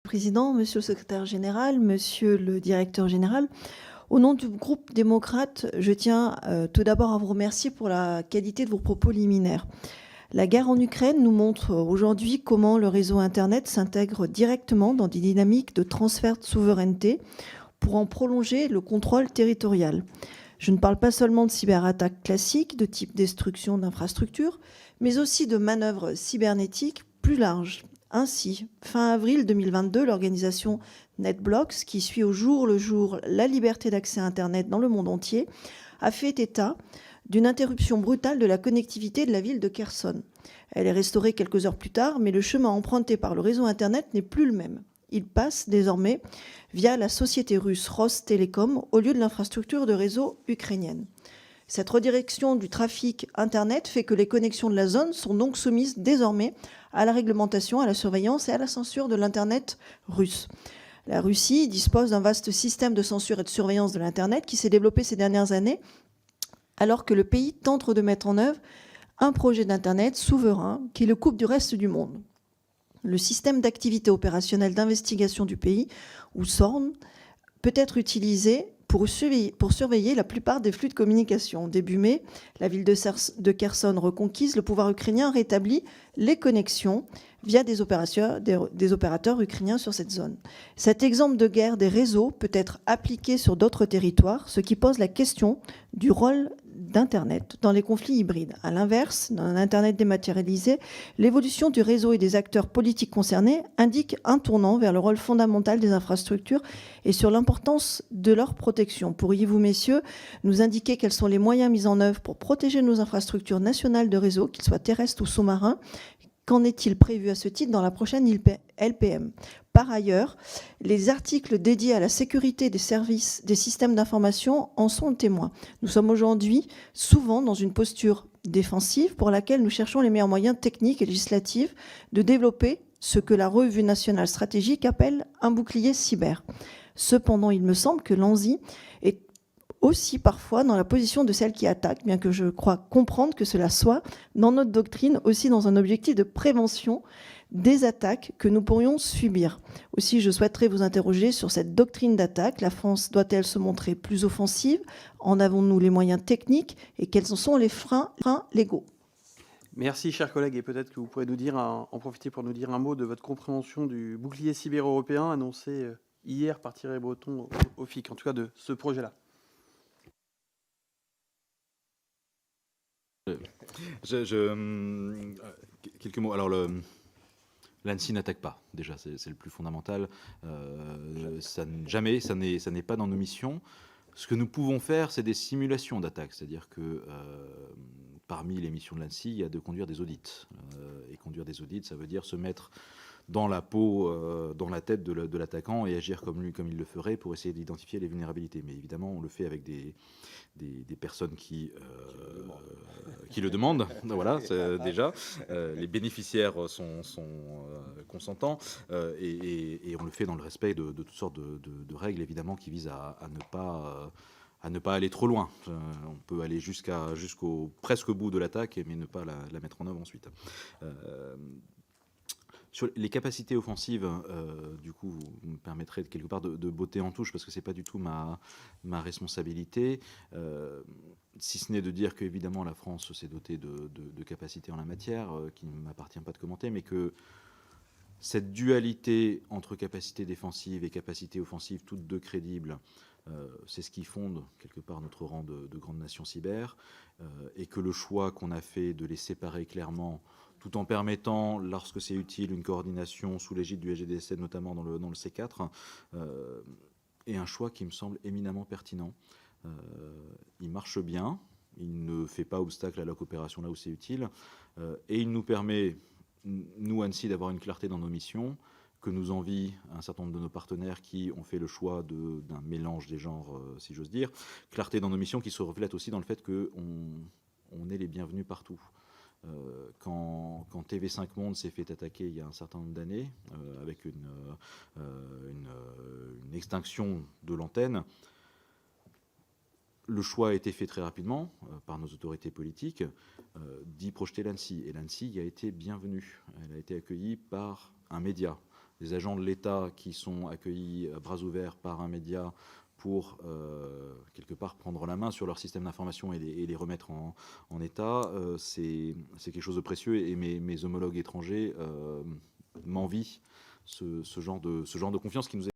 Président, Monsieur le secrétaire général, Monsieur le directeur général, au nom du groupe démocrate, je tiens tout d'abord à vous remercier pour la qualité de vos propos liminaires. La guerre en Ukraine nous montre aujourd'hui comment le réseau Internet s'intègre directement dans des dynamiques de transfert de souveraineté pour en prolonger le contrôle territorial. Je ne parle pas seulement de cyberattaques classiques, de type destruction d'infrastructures, mais aussi de manœuvres cybernétiques plus larges. Ainsi, fin avril 2022, l'organisation NetBlocks, qui suit au jour le jour la liberté d'accès à Internet dans le monde entier, a fait état d'une interruption brutale de la connectivité de la ville de Kherson. Elle est restaurée quelques heures plus tard, mais le chemin emprunté par le réseau Internet n'est plus le même. Il passe désormais via la société russe Rostelecom au lieu de l'infrastructure de réseau ukrainienne. Cette redirection du trafic Internet fait que les connexions de la zone sont donc soumises désormais à la réglementation, à la surveillance et à la censure de l'Internet russe. La Russie dispose d'un vaste système de censure et de surveillance de l'Internet qui s'est développé ces dernières années, alors que le pays tente de mettre en œuvre un projet d'Internet souverain qui le coupe du reste du monde. Le système d'activité opérationnelle d'investigation du pays, ou SORN, peut être utilisé pour surveiller la plupart des flux de communication. Début mai, la ville de Kherson reconquise, le pouvoir ukrainien rétablit les connexions via des opérateurs ukrainiens sur cette zone. Cet exemple de guerre des réseaux peut être appliqué sur d'autres territoires, ce qui pose la question du rôle d'Internet dans les conflits hybrides. À l'inverse, dans un Internet dématérialisé, l'évolution du réseau et des acteurs politiques concernés indique un tournant vers le rôle fondamental des infrastructures et sur l'importance de leur protection. Pourriez-vous, messieurs, nous indiquer quels sont les moyens mis en œuvre pour protéger nos infrastructures nationales de réseau, qu'ils soient terrestres ou sous-marins? Qu'en est-il prévu à ce titre dans la prochaine LPM? Par ailleurs, les articles dédiés à la sécurité des services, des systèmes d'information en sont le témoin. Nous sommes aujourd'hui souvent dans une posture défensive pour laquelle nous cherchons les meilleurs moyens techniques et législatifs de développer ce que la revue nationale stratégique appelle un bouclier cyber. Cependant, il me semble que l'ANSSI est aussi parfois dans la position de celle qui attaque, bien que je crois comprendre que cela soit dans notre doctrine aussi dans un objectif de prévention des attaques que nous pourrions subir. Aussi, je souhaiterais vous interroger sur cette doctrine d'attaque. La France doit-elle se montrer plus offensive? En avons-nous les moyens techniques? Et quels en sont les freins légaux? Merci, chers collègues. Et peut-être que vous pourrez nous dire, en profiter pour nous dire un mot de votre compréhension du bouclier cyber européen annoncé hier par Thierry Breton au FIC, en tout cas de ce projet-là. Quelques mots. Alors, l'ANSSI n'attaque pas, déjà, c'est le plus fondamental. Ça n'est pas dans nos missions. Ce que nous pouvons faire, c'est des simulations d'attaque, c'est-à-dire que parmi les missions de l'ANSSI, il y a de conduire des audits. Et conduire des audits, ça veut dire se mettre dans la peau, dans la tête de l'attaquant et agir comme il le ferait pour essayer d'identifier les vulnérabilités. Mais évidemment, on le fait avec des personnes qui le demandent. Voilà, déjà. Les bénéficiaires sont consentants et on le fait dans le respect de toutes sortes de règles, évidemment, qui visent à ne pas aller trop loin. On peut aller jusqu'au presque bout de l'attaque, mais ne pas la mettre en œuvre ensuite. Sur les capacités offensives, du coup, vous me permettrez quelque part de botter en touche, parce que ce n'est pas du tout ma responsabilité, si ce n'est de dire qu'évidemment la France s'est dotée de capacités en la matière, qui ne m'appartient pas de commenter, mais que cette dualité entre capacité défensive et capacité offensive, toutes deux crédibles, c'est ce qui fonde quelque part notre rang de grande nation cyber, et que le choix qu'on a fait de les séparer clairement, tout en permettant, lorsque c'est utile, une coordination sous l'égide du SGDSN, notamment dans le C4, est un choix qui me semble éminemment pertinent. Il marche bien, il ne fait pas obstacle à la coopération là où c'est utile, et il nous permet, nous, ANSSI, d'avoir une clarté dans nos missions, que nous envient un certain nombre de nos partenaires qui ont fait le choix d'un mélange des genres, si j'ose dire. Clarté dans nos missions qui se reflète aussi dans le fait qu'on est les bienvenus partout. Quand TV5 Monde s'est fait attaquer il y a un certain nombre d'années, avec une extinction de l'antenne, le choix a été fait très rapidement par nos autorités politiques d'y projeter l'ANSSI. Et l'ANSSI y a été bienvenue. Elle a été accueillie par un média, des agents de l'État qui sont accueillis à bras ouverts par un média pour, quelque part, prendre la main sur leur système d'information et les remettre en état, c'est quelque chose de précieux, et mes homologues étrangers m'envient ce genre de confiance qui nous est